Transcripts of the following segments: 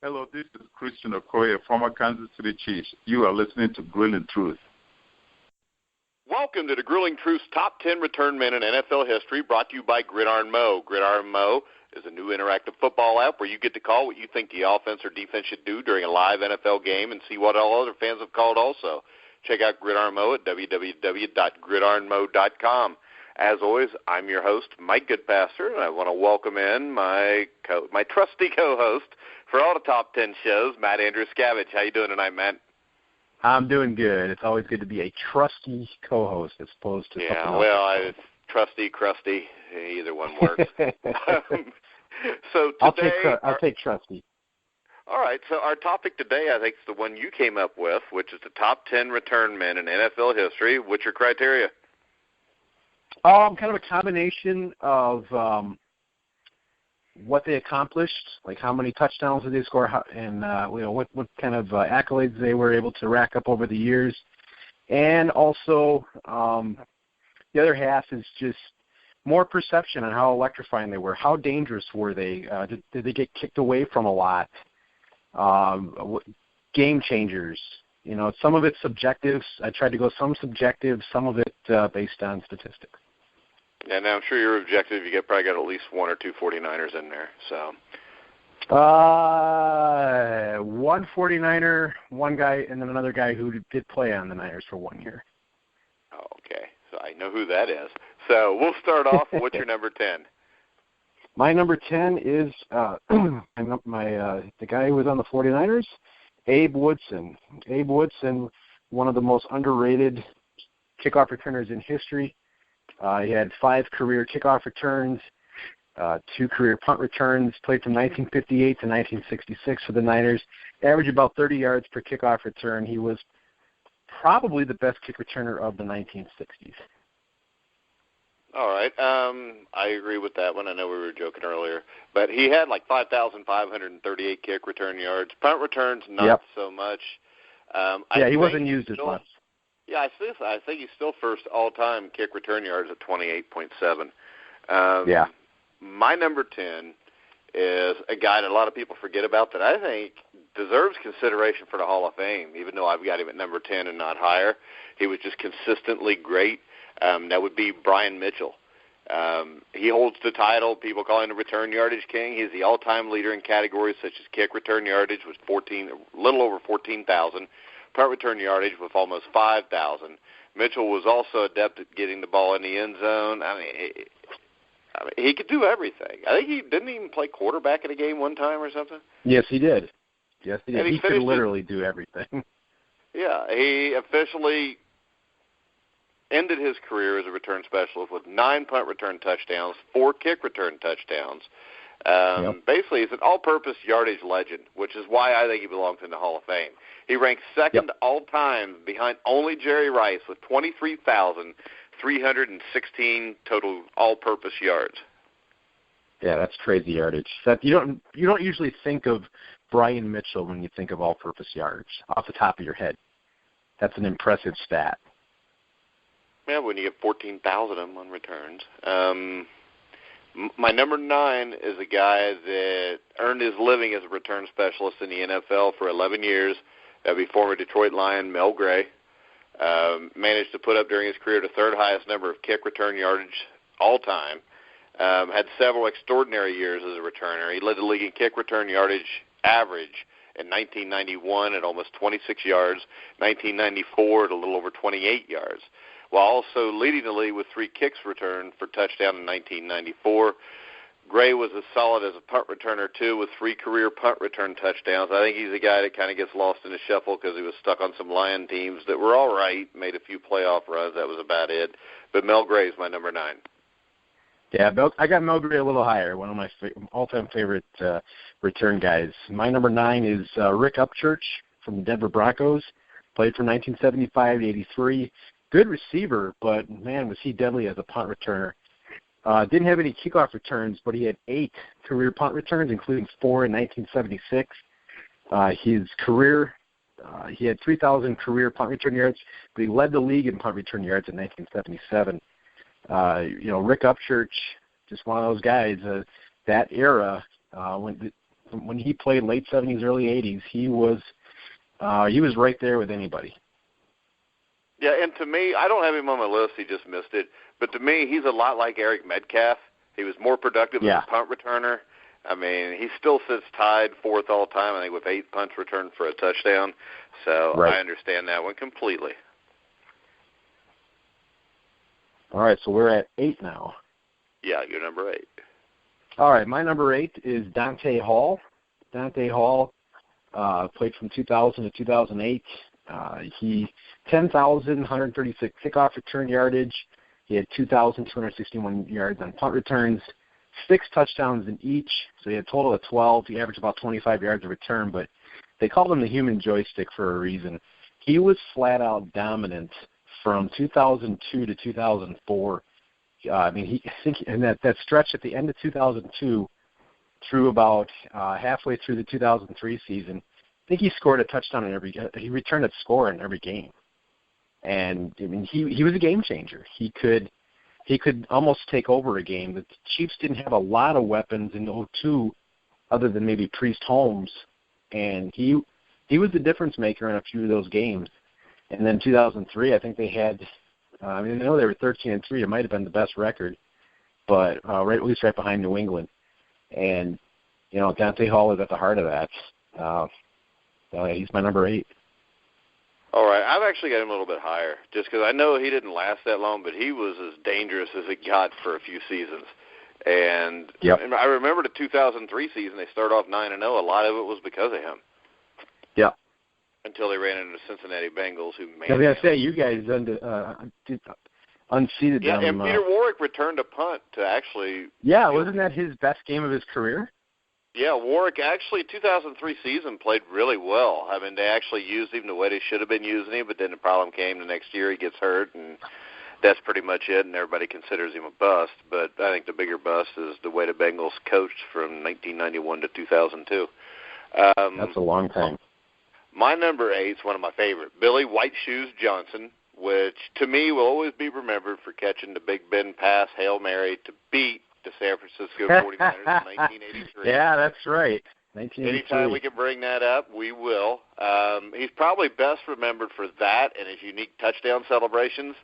Hello, this is Christian Okoye, former Kansas City Chiefs. You are listening to Grilling Truth. Welcome to the Grilling Truth's Top 10 Return Men in NFL History, brought to you by Gridiron Mo. Gridiron Mo is a new interactive football app where you get to call what you think the offense or defense should do during a live NFL game and see what all other fans have called also. Check out Gridiron Mo at www.gridironmo.com. As always, I'm your host, Mike Goodpaster, and I want to welcome in my trusty co-host for all the top 10 shows, Matt Andrew Scavage. How you doing tonight, Matt? I'm doing good. It's always good to be a trusty co-host as opposed to something else. Trusty, crusty, either one works. So today, I'll take trusty. All right, so our topic today, I think, is the one you came up with, which is the top 10 return men in NFL history. What's your criteria? Kind of a combination of what they accomplished, like how many touchdowns did they score, and what kind of accolades they were able to rack up over the years, and also the other half is just more perception on how electrifying they were. How dangerous were they? Did they get kicked away from a lot? Game changers. Some of it's subjective. I tried to go some subjective, some of it based on statistics. And I'm sure you're objective. You probably got at least one or two 49ers in there. So, one 49er, one guy, and then another guy who did play on the Niners for 1 year. Oh, okay. So I know who that is. So we'll start off. What's your number 10? My number 10 is the guy who was on the 49ers, Abe Woodson. Abe Woodson, one of the most underrated kickoff returners in history. He had 5 career kickoff returns, 2 career punt returns, played from 1958 to 1966 for the Niners, averaged about 30 yards per kickoff return. He was probably the best kick returner of the 1960s. All right. I agree with that one. I know we were joking earlier. But he had like 5,538 kick return yards. Punt returns, not so much. He wasn't used as much. Yeah, I think he's still first all-time kick return yards at 28.7. My number 10 is a guy that a lot of people forget about that I think deserves consideration for the Hall of Fame, even though I've got him at number 10 and not higher. He was just consistently great. That would be Brian Mitchell. He holds the title. People call him the return yardage king. He's the all-time leader in categories such as kick return yardage with a little over 14,000. Punt return yardage with almost 5,000. Mitchell was also adept at getting the ball in the end zone. I mean, he could do everything. I think he didn't even play quarterback in a game one time or something. Yes, he did. He could literally do everything. Yeah, he officially ended his career as a return specialist with 9 punt return touchdowns, 4 kick return touchdowns. Basically, he's an all-purpose yardage legend, which is why I think he belongs in the Hall of Fame. He ranks second all-time behind only Jerry Rice with 23,316 total all-purpose yards. Yeah, that's crazy yardage. You don't usually think of Brian Mitchell when you think of all-purpose yardage off the top of your head. That's an impressive stat. Yeah, when you get 14,000 of them on returns. My number 9 is a guy that earned his living as a return specialist in the NFL for 11 years. That would be former Detroit Lion Mel Gray. Managed to put up during his career the third highest number of kick return yardage all time. Had several extraordinary years as a returner. He led the league in kick return yardage average in 1991 at almost 26 yards, 1994 at a little over 28 yards, while also leading the league with 3 kicks returned for touchdown in 1994. Gray was as solid as a punt returner, too, with 3 career punt return touchdowns. I think he's a guy that kind of gets lost in the shuffle because he was stuck on some Lion teams that were all right, made a few playoff runs. That was about it. But Mel Gray is my number 9. Yeah, I got Mel Gray a little higher, one of my all-time favorite return guys. My number 9 is Rick Upchurch from the Denver Broncos. Played from 1975 to 83. Good receiver, but, man, was he deadly as a punt returner. Didn't have any kickoff returns, but he had 8 career punt returns, including 4 in 1976. His career, he had 3,000 career punt return yards, but he led the league in punt return yards in 1977. Rick Upchurch, just one of those guys. That era, when when he played late 70s, early 80s, he was right there with anybody. Yeah, and to me, I don't have him on my list. He just missed it. But to me, he's a lot like Eric Metcalf. He was more productive as a punt returner. I mean, he still sits tied fourth all time, I think, with 8 punts returned for a touchdown. So I understand that one completely. All right, so we're at 8 now. Yeah, you're number 8. All right, my number 8 is Dante Hall. Dante Hall played from 2000 to 2008. He 10,136 kickoff return yardage. He had 2,261 yards on punt returns, 6 touchdowns in each. So he had a total of 12. He averaged about 25 yards a return, but they called him the human joystick for a reason. He was flat out dominant from 2002 to 2004. I think in that stretch at the end of 2002 through about halfway through the 2003 season, I think he scored a touchdown in he returned a score in every game. And I mean, he was a game changer. He could almost take over a game. The Chiefs didn't have a lot of weapons in 2002 other than maybe Priest Holmes, and he was the difference maker in a few of those games. And then 2003, I think they had, I know they were 13-3. It might have been the best record, but at least right behind New England. And Dante Hall is at the heart of that. He's my number 8. All right, I've actually got him a little bit higher, just because I know he didn't last that long, but he was as dangerous as it got for a few seasons. And I remember the 2003 season, they started off 9-0. A lot of it was because of him. Yeah. Until they ran into the Cincinnati Bengals, who made I was going to say, you guys unseated them. Yeah, and Peter Warrick returned a punt to actually... Yeah, wasn't that his best game of his career? Yeah, Warrick actually, 2003 season, played really well. I mean, they actually used him the way they should have been using him, but then the problem came the next year. He gets hurt, and that's pretty much it, and everybody considers him a bust. But I think the bigger bust is the way the Bengals coached from 1991 to 2002. That's a long time. My number 8 is one of my favorite, Billy White Shoes Johnson, which to me will always be remembered for catching the Big Ben pass Hail Mary to beat the San Francisco 49ers in 1983. Yeah, that's right. 1983. Anytime we can bring that up, we will. He's probably best remembered for that and his unique touchdown celebrations.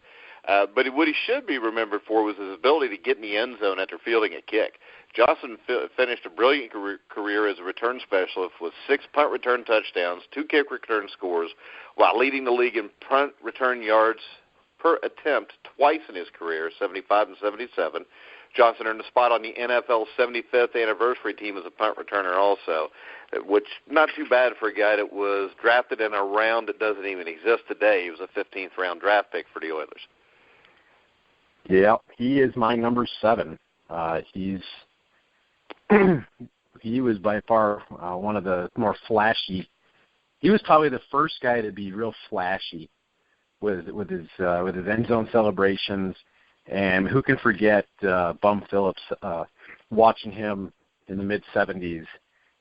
But what he should be remembered for was his ability to get in the end zone after fielding a kick. Johnson finished a brilliant career as a return specialist with 6 punt return touchdowns, 2 kick return scores, while leading the league in punt return yards per attempt twice in his career, 75 and 77. Johnson earned a spot on the NFL's 75th anniversary team as a punt returner also, which not too bad for a guy that was drafted in a round that doesn't even exist today. He was a 15th round draft pick for the Oilers. Yeah, he is my number 7. He was by far one of the more flashy. He was probably the first guy to be real flashy with his end zone celebrations. And who can forget Bum Phillips watching him in the mid-'70s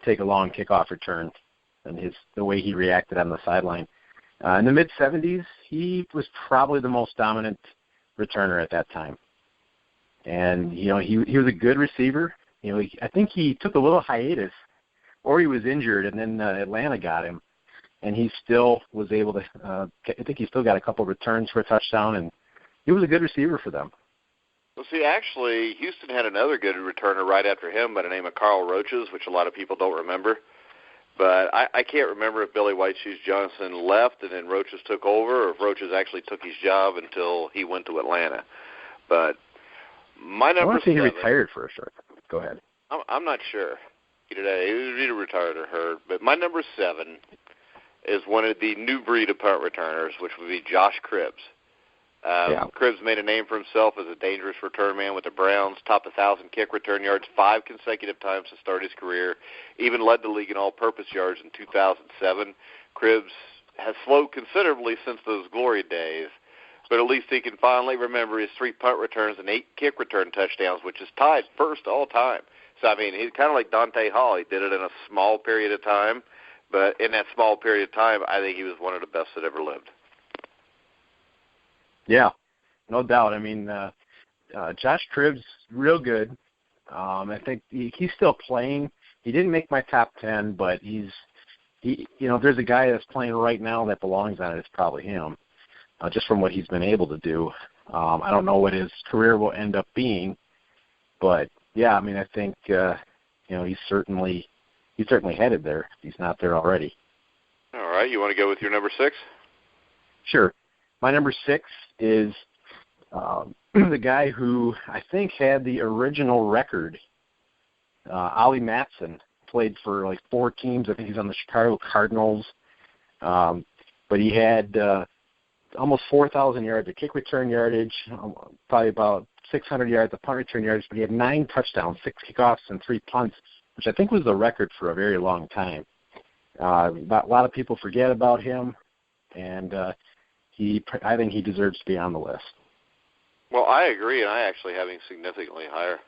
take a long kickoff return and the way he reacted on the sideline. In the mid-'70s, he was probably the most dominant returner at that time. And, he was a good receiver. I think he took a little hiatus, or he was injured, and then Atlanta got him. And he still was able to I think he still got a couple returns for a touchdown, and he was a good receiver for them. Well, see, actually, Houston had another good returner right after him by the name of Carl Roaches, which a lot of people don't remember. But I can't remember if Billy White Shoes Johnson left and then Roaches took over, or if Roaches actually took his job until he went to Atlanta. But my number 7... I want to say he retired for a short. Go ahead. I'm not sure. He either retired or hurt. But my number 7 is one of the new breed of punt returners, which would be Josh Cribbs. Cribbs made a name for himself as a dangerous return man with the Browns, topped 1,000 kick return yards 5 consecutive times to start his career, even led the league in all-purpose yards in 2007. Cribbs has slowed considerably since those glory days, but at least he can finally remember his 3 punt returns and 8 kick return touchdowns, which is tied first all time. So, I mean, he's kind of like Dante Hall. He did it in a small period of time, but in that small period of time, I think he was one of the best that ever lived. Yeah, no doubt. I mean, Josh Cribbs, real good. I think he's still playing. he didn't make my top 10, but he if there's a guy that's playing right now that belongs on it, it's probably him, just from what he's been able to do. I don't know what his career will end up being, but yeah, I mean, I think he's certainly headed there. He's not there already. All right, you want to go with your number 6? Sure. My number 6 is the guy who I think had the original record. Ollie Matson played for like 4 teams. I think he's on the Chicago Cardinals. But he had almost 4,000 yards of kick return yardage, probably about 600 yards of punt return yardage, but he had 9 touchdowns, 6 kickoffs, and 3 punts, which I think was the record for a very long time. A lot of people forget about him, and I think he deserves to be on the list. Well, I agree, and I actually have him significantly higher.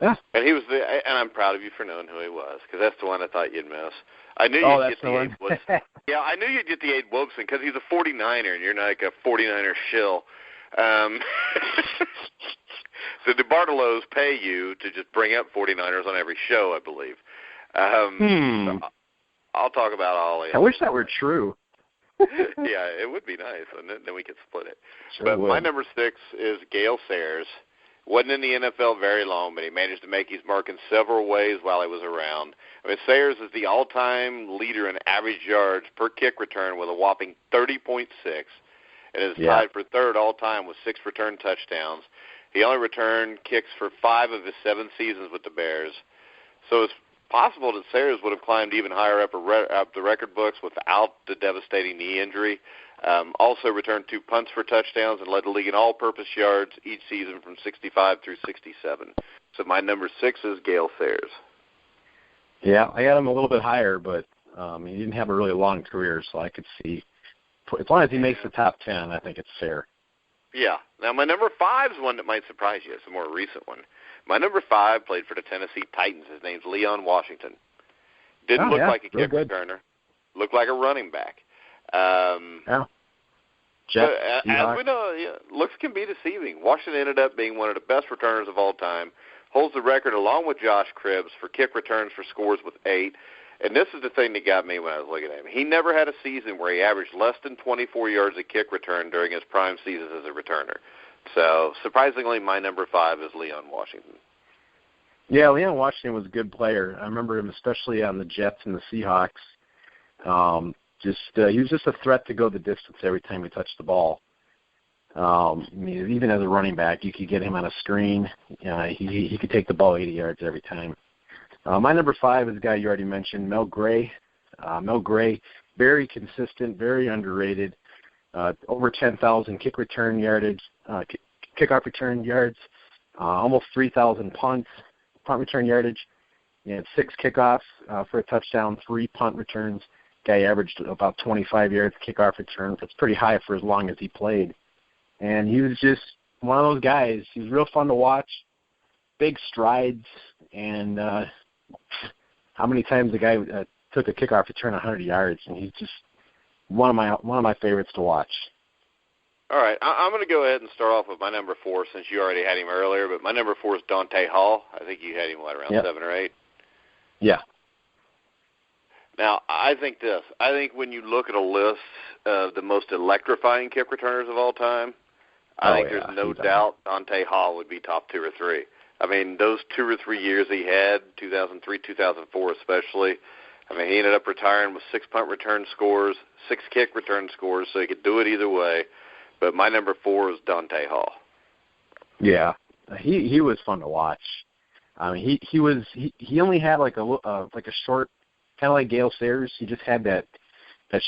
Yeah. And and I'm proud of you for knowing who he was, because that's the one I thought you'd miss. I knew you'd get the Abe Wilson. Yeah, I knew you'd get the Abe Wilson because he's a 49er, and you're not like a 49er shill. The DeBartolos pay you to just bring up 49ers on every show, I believe. So I'll talk about Ollie. I wish that were true. Yeah, it would be nice, and then we could split it. Sure but would. My number 6 is Gale Sayers. Wasn't in the NFL very long, but he managed to make his mark in several ways while he was around. I mean, Sayers is the all-time leader in average yards per kick return with a whopping 30.6, and is tied for third all-time with 6 return touchdowns. He only returned kicks for 5 of his 7 seasons with the Bears. So it's possible that Sayers would have climbed even higher up the record books without the devastating knee injury. Also returned 2 punts for touchdowns and led the league in all-purpose yards each season from 65 through 67. So my number 6 is Gale Sayers. Yeah, I got him a little bit higher, but he didn't have a really long career, so I could see. As long as he makes the top 10, I think it's fair. Yeah. Now, my number 5 is one that might surprise you. It's a more recent one. My number 5 played for the Tennessee Titans. His name's Leon Washington. Didn't look like a kick returner. Looked like a running back. Jets, as we know, looks can be deceiving. Washington ended up being one of the best returners of all time, holds the record along with Josh Cribbs for kick returns for scores with 8. And this is the thing that got me when I was looking at him. He never had a season where he averaged less than 24 yards a kick return during his prime seasons as a returner. So, surprisingly, my number 5 is Leon Washington. Yeah, Leon Washington was a good player. I remember him especially on the Jets and the Seahawks. He was just a threat to go the distance every time he touched the ball. Even as a running back, you could get him on a screen. He could take the ball 80 yards every time. My number 5 is a guy you already mentioned, Mel Gray. Mel Gray, very consistent, very underrated. Over 10,000 kick return yardage, kickoff return yards, almost 3,000 punt return yardage. He had 6 kickoffs for a touchdown, 3 punt returns. Guy averaged about 25 yards kickoff return. That's pretty high for as long as he played. And he was just one of those guys. He was real fun to watch, big strides, and how many times the guy took a kickoff return 100 yards, and he's just one of my favorites to watch. All right, I'm going to go ahead and start off with my number 4 since you already had him earlier. But my number 4 is Dante Hall. I think you had him around 7 or 8. Yeah. Now, I think when you look at a list of the most electrifying kick returners of all time, I think there's no doubt Dante Hall would be top 2 or 3. I mean, those 2 or 3 years he had, 2003, 2004 especially, I mean, he ended up retiring with 6 punt return scores, 6 kick return scores, so he could do it either way. But my number 4 is Dante Hall. Yeah, he was fun to watch. I mean, he only had like a short, kind of like Gale Sayers. He just had that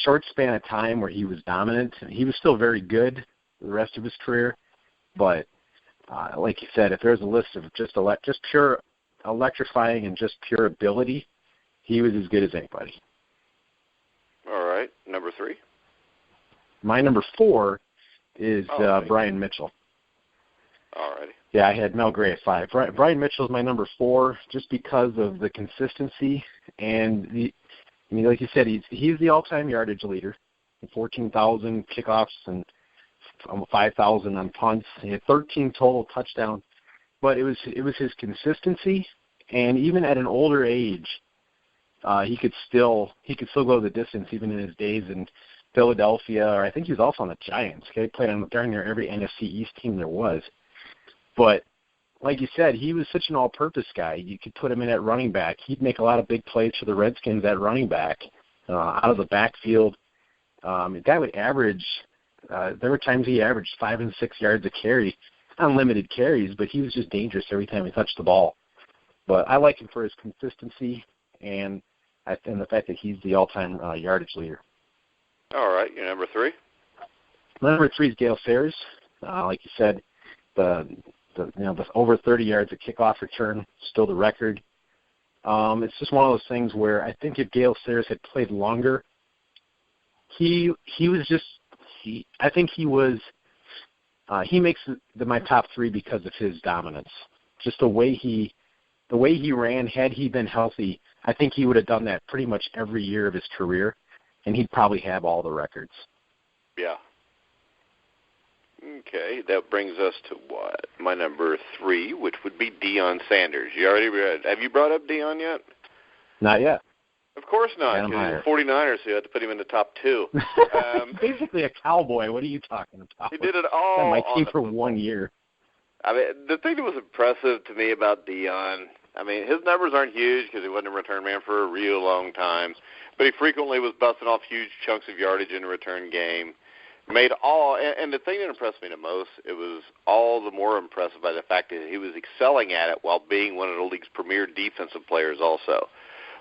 short span of time where he was dominant. He was still very good the rest of his career, but like you said, if there's a list of just pure electrifying and just pure ability, he was as good as anybody. All right, number 3. My number 4 is Brian Mitchell. All righty. Yeah, I had Mel Gray at 5. Brian Mitchell is my number 4 just because of the consistency and like you said, he's the all-time yardage leader, 14,000 kickoffs and 5,000 on punts. He had 13 total touchdowns, but it was his consistency And even at an older age, he could still go the distance, even in his days in Philadelphia, or I think he was also on the Giants. Okay, he played on darn near every NFC East team there was. But like you said, he was such an all-purpose guy. You could put him in at running back. He'd make a lot of big plays for the Redskins at running back, out of the backfield. The guy would average. There were times he averaged 5 and 6 yards a carry, unlimited carries, but he was just dangerous every time he touched the ball. But I like him for his consistency and the fact that he's the all-time yardage leader. All right, your number 3? Number 3 is Gale Sayers. Like you said, the over 30 yards of kickoff return, still the record. It's just one of those things where I think if Gale Sayers had played longer, he makes my top 3 because of his dominance. Just the way he ran. Had he been healthy, I think he would have done that pretty much every year of his career, and he'd probably have all the records. Yeah. Okay, that brings us to what? My number 3, which would be Deion Sanders. Have you brought up Deion yet? Not yet. Of course not, because he's a 49er, so you have to put him in the top 2. Basically a cowboy. What are you talking about? He did it all. On my team for 1 year. I mean, the thing that was impressive to me about Deion, I mean, his numbers aren't huge because he wasn't a return man for a real long time, but he frequently was busting off huge chunks of yardage in a return game. And the thing that impressed me the most, it was all the more impressive by the fact that he was excelling at it while being one of the league's premier defensive players also,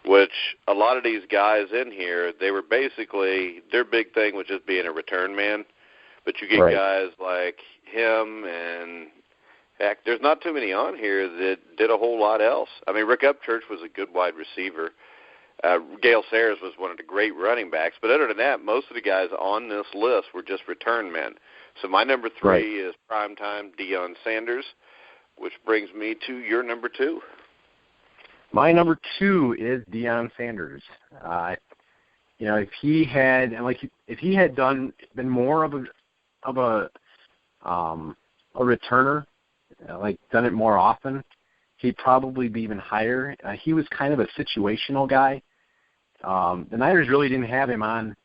which a lot of these guys in here, they were basically, their big thing was just being a return man, but you get guys like him and, heck, there's not too many on here that did a whole lot else. I mean, Rick Upchurch was a good wide receiver. Gale Sayers was one of the great running backs. But other than that, most of the guys on this list were just return men. So my number 3 is primetime Deion Sanders, which brings me to your number 2. My number 2 is Deion Sanders. If he had been more of a returner, done it more often, he'd probably be even higher. He was kind of a situational guy. The Niners really didn't have him on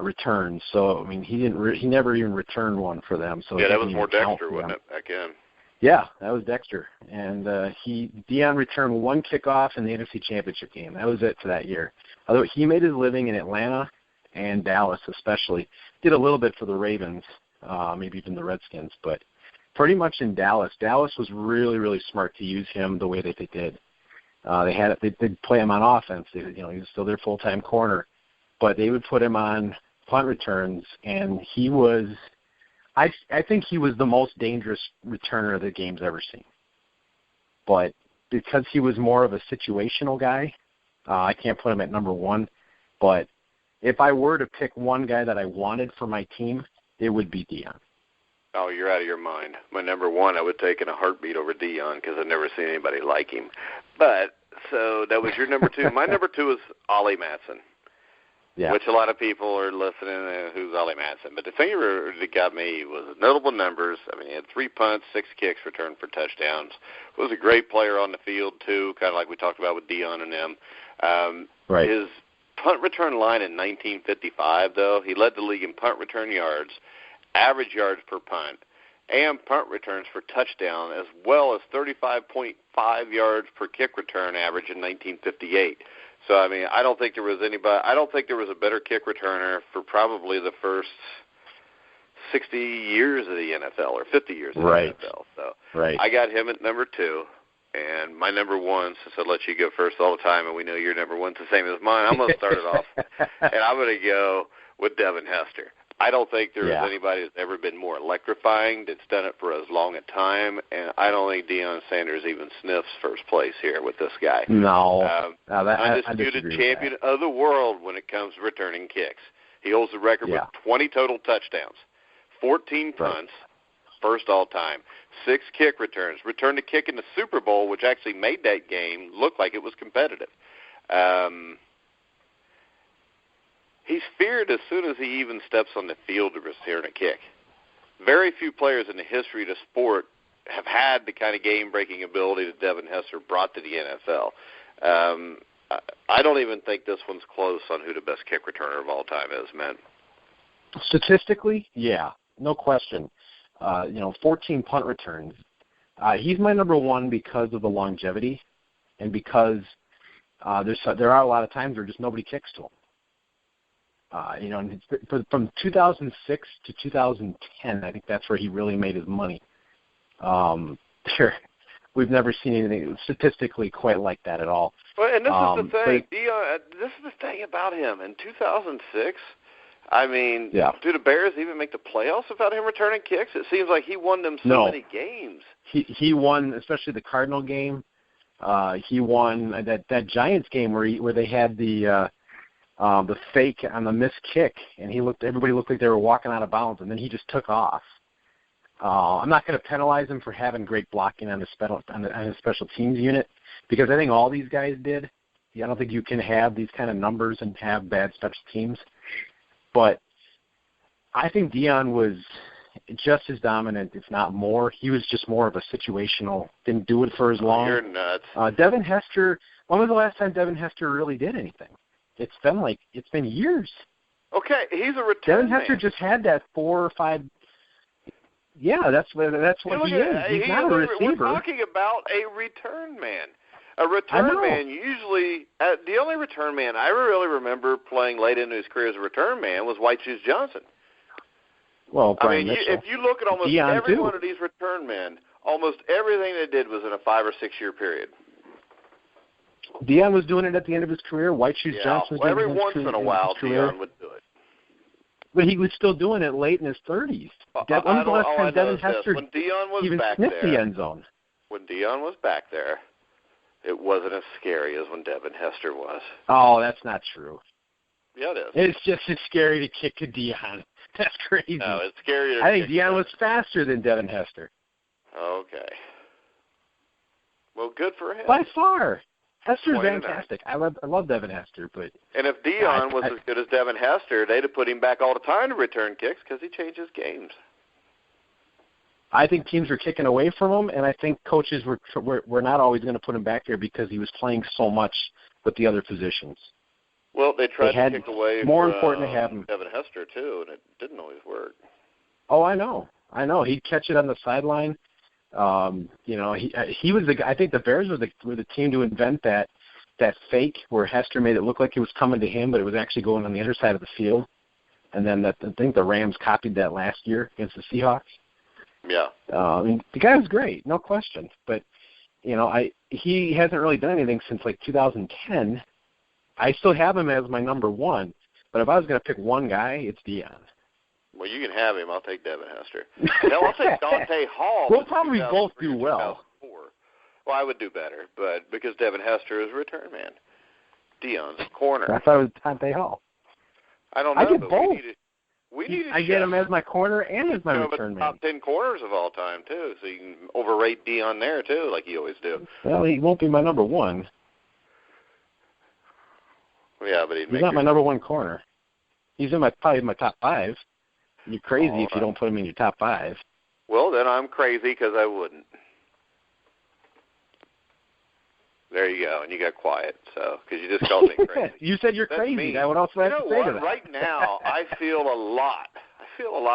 returns, so I mean he never even returned one for them. So yeah, that was more Dexter, wasn't it, back in? Yeah, that was Dexter, and Deion returned 1 kickoff in the NFC Championship game. That was it for that year. Although he made his living in Atlanta and Dallas, especially, did a little bit for the Ravens, maybe even the Redskins, but pretty much in Dallas. Dallas was really, really smart to use him the way that they did. They'd play him on offense. He was still their full-time corner, but they would put him on punt returns, and he was, I think he was the most dangerous returner the game's ever seen. But because he was more of a situational guy, I can't put him at number 1. But if I were to pick one guy that I wanted for my team, it would be Deion. Oh, you're out of your mind. My number 1 I would take in a heartbeat over Deion because I've never seen anybody like him. But, so that was your number 2. My number 2 is Ollie Matson, which a lot of people are listening to, who's Ollie Matson. But the thing that got me was notable numbers. I mean, he had 3 punts, 6 kicks returned for touchdowns. Was a great player on the field, too, kind of like we talked about with Deion and them. His punt return line in 1955, though, he led the league in punt return yards, average yards per punt, and punt returns for touchdown, as well as 35.5 yards per kick return average in 1958. So, I mean, I don't think there was a better kick returner for probably the first 60 years of the NFL or 50 years of the NFL. So I got him at number 2. And my number 1, since I let you go first all the time, and we know your number 1's the same as mine, I'm going to start it off, and I'm going to go with Devin Hester. I don't think there is anybody that's ever been more electrifying that's done it for as long a time, and I don't think Deion Sanders even sniffs first place here with this guy. No. Undisputed champion of the world when it comes to returning kicks. He holds the record with 20 total touchdowns, 14 punts, first all-time, 6 kick returns, returned a kick in the Super Bowl, which actually made that game look like it was competitive. He's feared as soon as he even steps on the field to return a kick. Very few players in the history of the sport have had the kind of game-breaking ability that Devin Hester brought to the NFL. I don't even think this one's close on who the best kick returner of all time is, man. Statistically, yeah, no question. 14 punt returns. He's my number one because of the longevity and because there are a lot of times where just nobody kicks to him. And from 2006 to 2010, I think that's where he really made his money. We've never seen anything statistically quite like that at all. Well, and this is the thing, Deion. This is the thing about him. In 2006, I mean, do the Bears even make the playoffs without him returning kicks? It seems like he won them so many games. He won, especially the Cardinal game. He won that Giants game where they had the fake on the missed kick, and everybody looked like they were walking out of bounds, and then he just took off. I'm not going to penalize him for having great blocking on his special teams unit, because I think all these guys did. I don't think you can have these kind of numbers and have bad special teams. But I think Deion was just as dominant, if not more. He was just more of a situational, didn't do it for as long. You're nuts. Devin Hester, when was the last time Devin Hester really did anything? It's been years. Okay, he's a return Devin Hester just had that 4 or 5. Yeah, that's what he is. He's not a receiver. We're talking about a return man. A return man usually, the only return man I really remember playing late into his career as a return man was White Shoes Johnson. Well, Brian Mitchell. If you look at almost every one of these return men, almost everything they did was in a 5 or 6 year period. Deion was doing it at the end of his career. White Shoes Johnson was doing it every once in a while, Deion would do it. But he was still doing it late in his 30s. When was the last time Devin Hester even sniffed the end zone? When Deion was back there, it wasn't as scary as when Devin Hester was. Oh, that's not true. Yeah, it is. It's just as scary to kick to Deion. That's crazy. No, it's scarier. I think Deion was faster than Devin Hester. Okay. Well, good for him. By far. Hester's fantastic. I love Devin Hester, but and if Deion was as good as Devin Hester, they'd have put him back all the time to return kicks because he changes games. I think teams were kicking away from him, and I think coaches were not always going to put him back there because he was playing so much with the other positions. Well, they tried to kick away more important to have him. Devin Hester too, and it didn't always work. Oh, I know. He'd catch it on the sideline. He was the guy. I think the Bears were the team to invent that fake where Hester made it look like it was coming to him, but it was actually going on the other side of the field. And then I think the Rams copied that last year against the Seahawks. Yeah. The guy was great, no question. But he hasn't really done anything since like 2010. I still have him as my number one, but if I was going to pick one guy, it's Deion. Well, you can have him. I'll take Devin Hester. No, I'll take Dante Hall. We'll probably both do well. Well, I would do better, but because Devin Hester is a return man. Deion's corner. I thought it was Dante Hall. I don't know. I get both. We need I get him as my corner and as my return man. Top 10 corners of all time, too, so you can overrate Deion there, too, like you always do. Well, he won't be my number one. Yeah, but he's not my number one corner. He's probably in my top 5. You're crazy if you don't put him in your top 5. Well, then I'm crazy because I wouldn't. There you go, and you got quiet, because you just called me crazy. You said you're crazy. Me. What else would I have to say to that? Right now, I feel a lot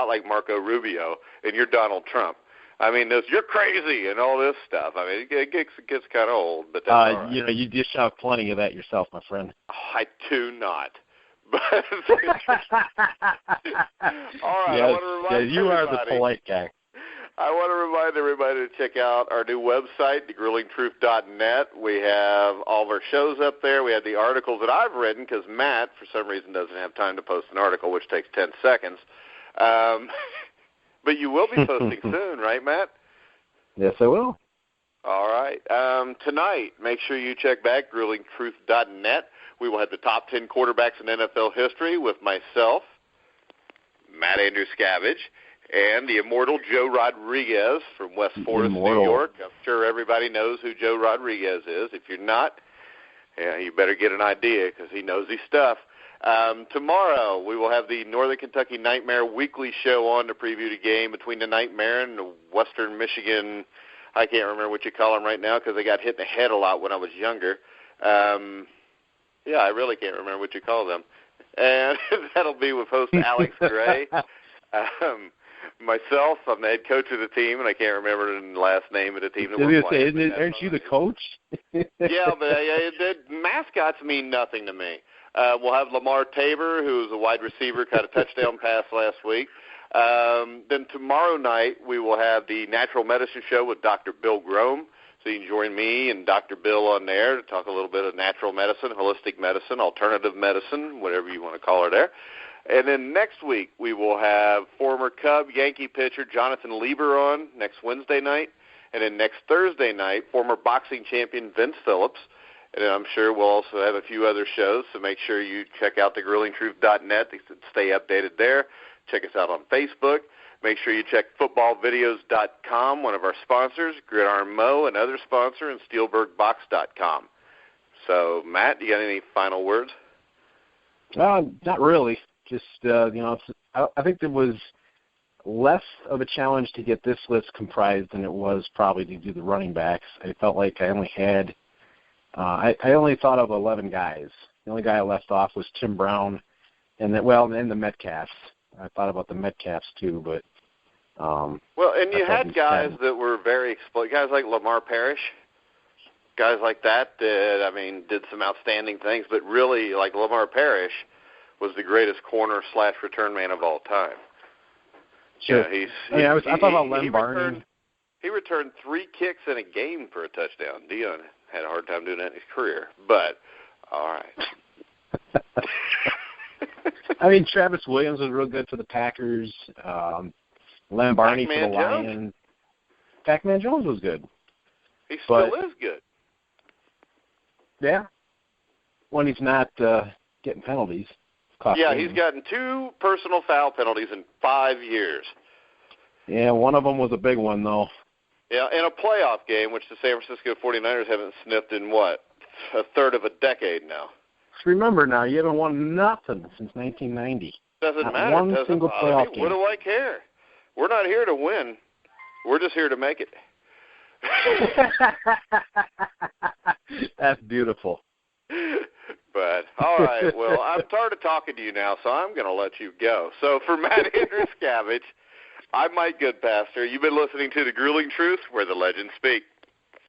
like Marco Rubio, and you're Donald Trump. I mean, you're crazy and all this stuff. I mean, it gets kind of old, but that's all right. You dish out plenty of that yourself, my friend. Oh, I do not. But all right, yes, I want to remind you are the polite guy. I want to remind everybody to check out our new website, thegrillingtruth.net. We have all of our shows up there. We have the articles that I've written because Matt, for some reason, doesn't have time to post an article, which takes 10 seconds. But you will be posting soon, right, Matt? Yes, I will. All right. Tonight, make sure you check back, grillingtruth.net. We will have the top 10 quarterbacks in NFL history with myself, Matt Andrew Scavage, and the immortal Joe Rodriguez from West Forest, New York. I'm sure everybody knows who Joe Rodriguez is. If you're not, you better get an idea because he knows his stuff. Tomorrow we will have the Northern Kentucky Nightmare weekly show on to preview the game between the Nightmare and the Western Michigan. I can't remember what you call them right now because they got hit in the head a lot when I was younger. I really can't remember what you call them. And that'll be with host Alex Gray. Myself, I'm the head coach of the team, and I can't remember the last name of the team that we're playing. Aren't you the coach? Yeah, but the mascots mean nothing to me. We'll have Lamar Tabor, who's a wide receiver, caught a touchdown pass last week. Then tomorrow night we will have the Natural Medicine Show with Dr. Bill Grome. So you can join me and Dr. Bill on there to talk a little bit of natural medicine, holistic medicine, alternative medicine, whatever you want to call her there. And then next week we will have former Cub Yankee pitcher Jonathan Lieber on next Wednesday night. And then next Thursday night, former boxing champion Vince Phillips. And then I'm sure we'll also have a few other shows, so make sure you check out thegrillingtruth.net to stay updated there. Check us out on Facebook. Make sure you check footballvideos.com, one of our sponsors, Gridiron Mo, another sponsor, and SteelbergBox.com. So, Matt, you got any final words? Not really. Just, I think there was less of a challenge to get this list comprised than it was probably to do the running backs. I felt like I only had I only thought of 11 guys. The only guy I left off was Tim Brown, and the Metcalfs. I thought about the Metcalfs too, but and you had guys that were very explosive, guys like Lamar Parrish, guys like that did some outstanding things, but really, like Lamar Parrish was the greatest corner/return man of all time. Sure. Yeah, I thought about Len Barney. He returned 3 kicks in a game for a touchdown. Dion had a hard time doing that in his career, but all right. Travis Williams was real good for the Packers. Len Barney for the Lions. Pac-Man Jones was good. He still is good. Yeah. When he's not getting penalties. Yeah, he's gotten 2 personal foul penalties in 5 years. Yeah, one of them was a big one, though. Yeah, in a playoff game, which the San Francisco 49ers haven't sniffed in, a third of a decade now. Remember now, you haven't won nothing since 1990. Doesn't matter. One single playoff game. What do I care? We're not here to win. We're just here to make it. That's beautiful. But, all right, well, I'm tired of talking to you now, so I'm going to let you go. So for Matt Andruscavage, I'm Mike Goodpaster. You've been listening to The Grueling Truth, where the legends speak.